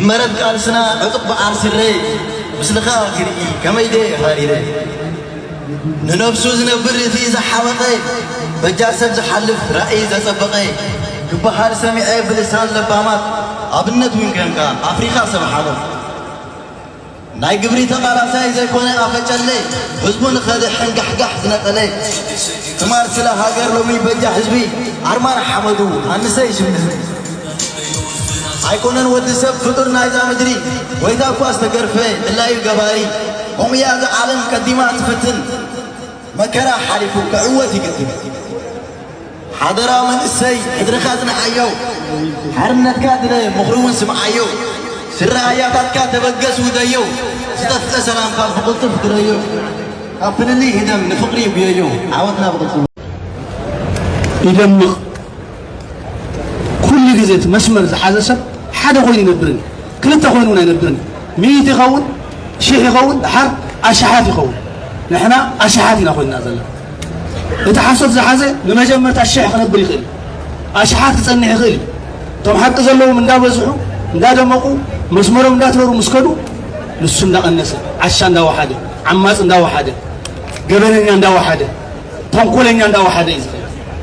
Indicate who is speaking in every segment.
Speaker 1: مرد قالسنا عقب عرسري مسلخا كري كما يدي خاريري ننفسو زنبر في زحوقي بجاسب زحلف رأي زسبقي كبحار سمعي بلسان لبامات أبنت من كان أفريقيا سبحانه ناي قبري تقاراساي زي كوني أفجالي حزبون خذي حنقحقح زنقلي تمار سلا هاقر لومي بجا حزبي عرمان حمدو هنسي شمنزي أيكونن ودي سب فطر نايزا مدري وإذا فاست قرفه الله يقباري هم يا عالم قديمات فتن مكرا حالفو كعوتي قديم حضرا من السي حدرخاتنا حيو حرنا كادنا مخروم سمعيو سر آياتات كاتبقس وديو ستفت سلام قال فقلت فقريو أبن اللي هدم نفقري بيو عودنا بقلت
Speaker 2: يدمق كل جزء مسمر حازسب حدا خوين ينبرني كلتا خوين ونا ينبرني ميت يخون شيخ يخون حر أشحات يخون نحنا أشحاتنا خوينا زلا إذا حصل زحزة لما جمرت الشيخ نبري خيل أشحات تصنع خيل توم حتى زلوا من دا وزحوا من دا دمقوا مسمرهم من دا توروا مسكدوا للسن دا الناس عشان دا واحدة عماس دا واحدة قبلنا دا واحدة تنقلنا دا واحدة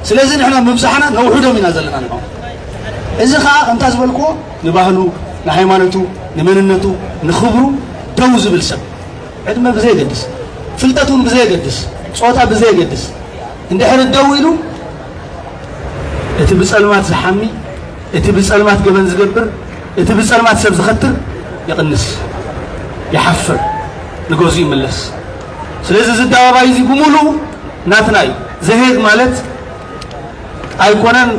Speaker 2: سلازم إحنا ممسحنا نوحده من زلنا نقول إذا خا أنت أزبلكوا نباهلو نحيمانتو نمننتو نخبرو دوز بالسب عندما بزي قدس فلتاتون بزي قدس صوتها بزي قدس عند حين تدويلو اتبس المات زحمي اتبس المات قبل زقبر اتبس المات سب زخطر يقنس يحفر نقوزي ملس سلازم زد دابايزي قمولو ناتناي زهيد مالت أيقونن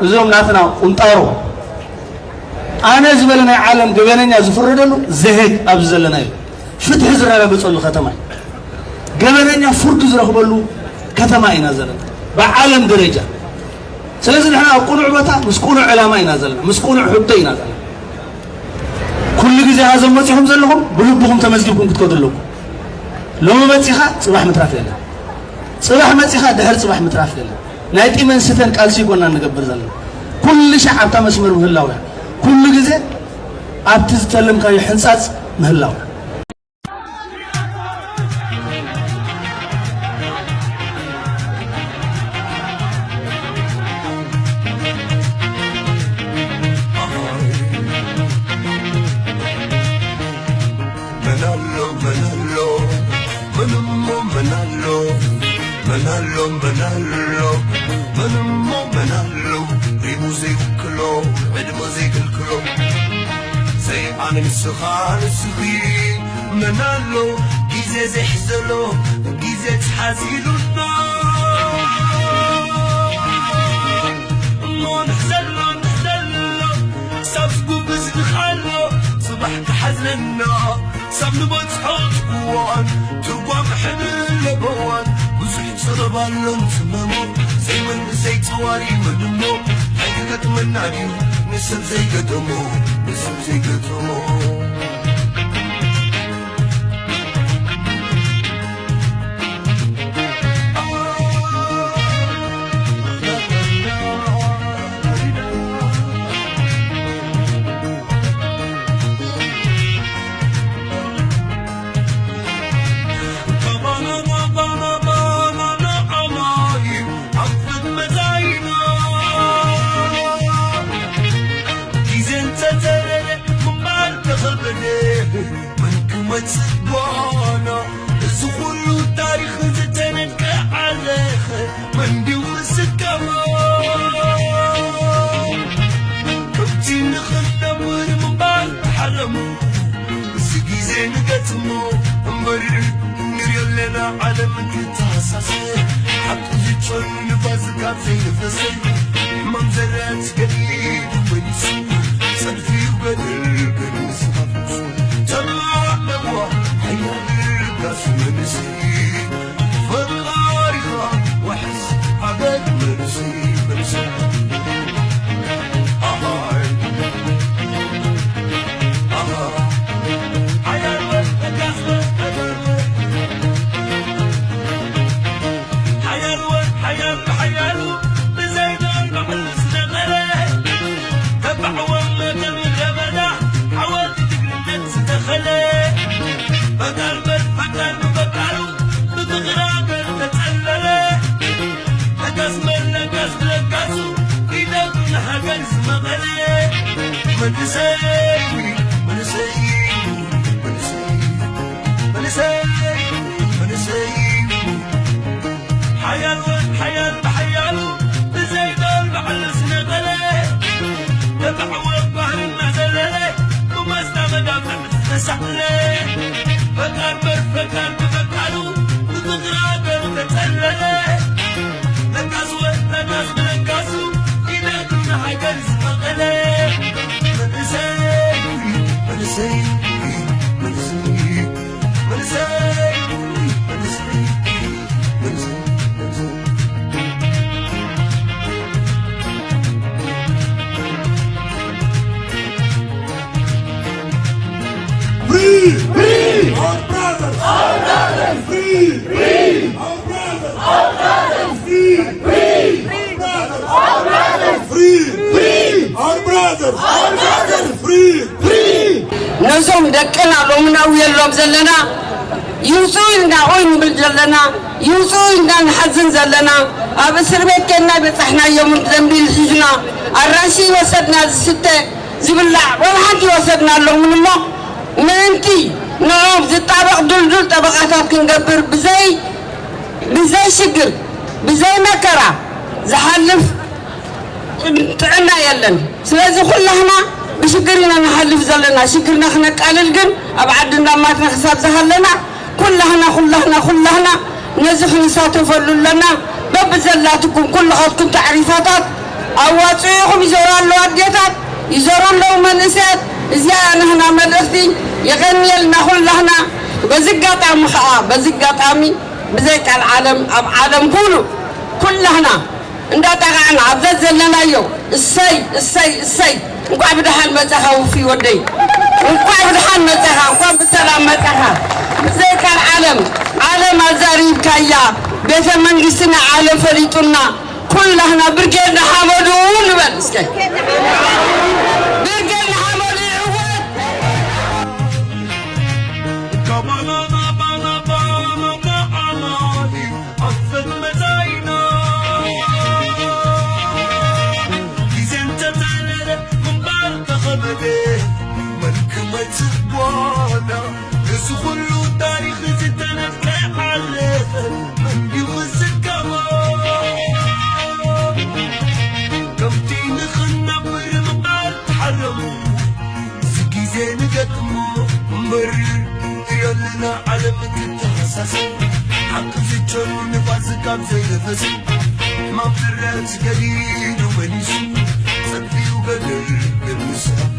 Speaker 2: زوم ناتنا انطارو أنا زبلنا عالم قبلنا زفردلو زهد أبزلنا فتح زرنا بتصل ختمه قبلنا فرد زره بلو كتما ينزلنا بعالم درجة سلازم إحنا قنوع بتا مسكون علماء ينزلنا مسكون حبتي ينزلنا كل جزء هذا متيهم زلهم بلوبهم تمزجكم كتقدلوا لو ما متيها صباح متراف لنا صباح متيها دهر صباح متراف لنا نايتي من ستن قالسي قلنا نقبر زلنا كل شعب تمسمر مهلاوي كل جزء أبتزتلم كاي حنسات مهلاوي
Speaker 3: أنا نسخان السخين منالو جيزة زحزلو جيزة حزيلو الله نحزلو سابسكو بزن خالو صباح تحزننا سابنو بتحط قوان ترقوام حمل لبوان وزحي صربالو نتممو زي من زي تواري ودمو حقيقة منانيو نسب زي قدمو نسب زي قدمو وانا زخلو تاريخ زتنك عليك من دي وسكما كبتي نخدم من بعد حرمو سقي زين قتمو مبرر نريل لنا عالم كتاساسي حق زيتشون نفاسك زي نفسي منزلات قديد ونسو صرفي وقدر كنسو حيال بحيالو بزيد البحر سنغلي تبعوا بحر المزللي وما استغدى سحلي فكان برفكان بفكانو وتغراب وتتسللي لكاسو لكاس بلكاسو إذا كنا حيكال سمغلي منسي
Speaker 4: Free! Our brothers! Free! Our brothers! Free! Our brothers! Free! Our brothers! Free!
Speaker 5: نزوم دكنا لومنا ويلوم زلنا يوصلنا وين بلجلنا يوصلنا نحزن زلنا أبصر بيتنا بتحنا يوم ذنبي الحزنا الرأسي وصلنا الستة زبلة ولا حد وصلنا لهم من الله منتي نعم زي طبق دول طبقات كنقبر بزي شجر بزي مكرة زحلف تعنا يلن سلازي كلنا بشجرنا نحلف زلنا شجرنا خنا قلل جن أبعدنا ما تنحسب زحلنا كلنا نزخ نساتف لنا باب زلاتكم كل خطكم تعريفات أواتيهم يزورون له أديتات يزورون له منسات زيانا هنا مدرستي يغني لنا كلنا بزقات عمي بزيك العالم عالم كلنا اندا تقعنا عبزت لنا يو السي نقعد بدحان متخا وفي ودي نقعد بدحان متخا نقعد بسلام متخا بزيك العالم عالم الزاريب كايا بيت منجسنا عالم فريتنا كلنا برجلنا حمدون نبلسكي برجلنا حمدون
Speaker 3: حق في الجنون فاسك زي نفسي ما فرقت قليل ومنسي صدفي وقدر بالمساء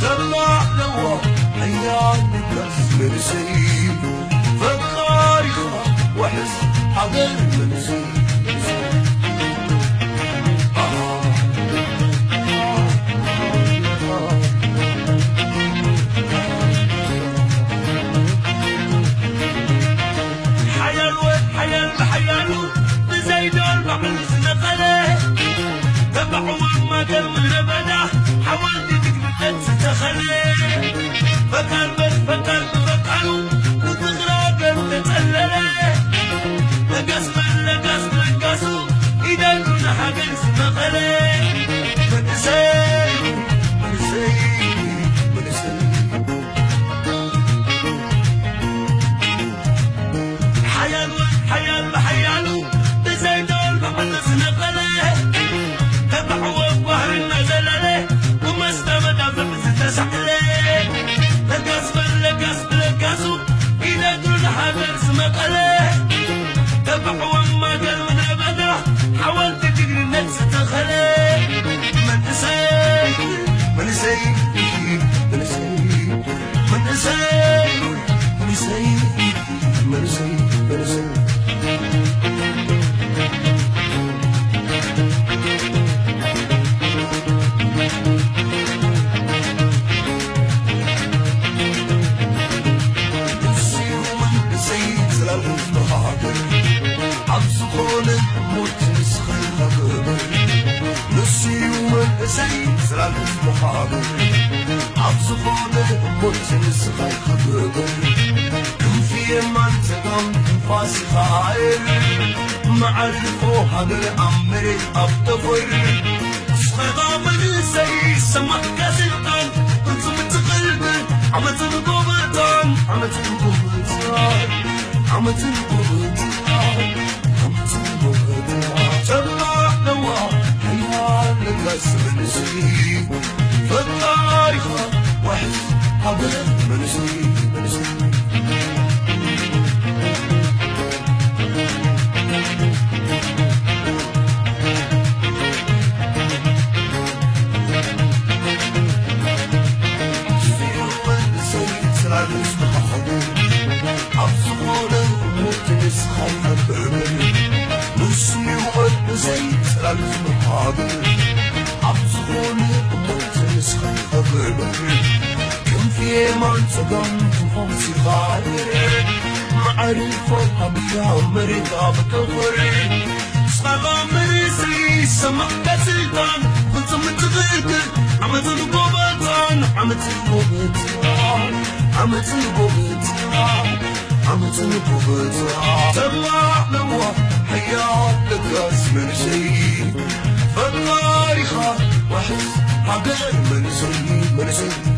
Speaker 3: طلع لوا حيان الناس مرسي فكاري وحس حضر منسي حاولت تقبل تتخلي فكان بفكانو وتغراب تتسللي لقاسو إذا كنا حاجة اسمخلي منسي حيالو بزيدو البحر سنقلي تبعوا بحر النزللي وما استمد تسحلي لقاسو إذا كل حاجة اسمقلي تبعوا ما قال من أبدا حاولت تجري النفس تخلي معرفو هذا الأمر أبتفر صغيرة من الزي سمك سلطان
Speaker 4: فالله يخاف وحس حقر من زي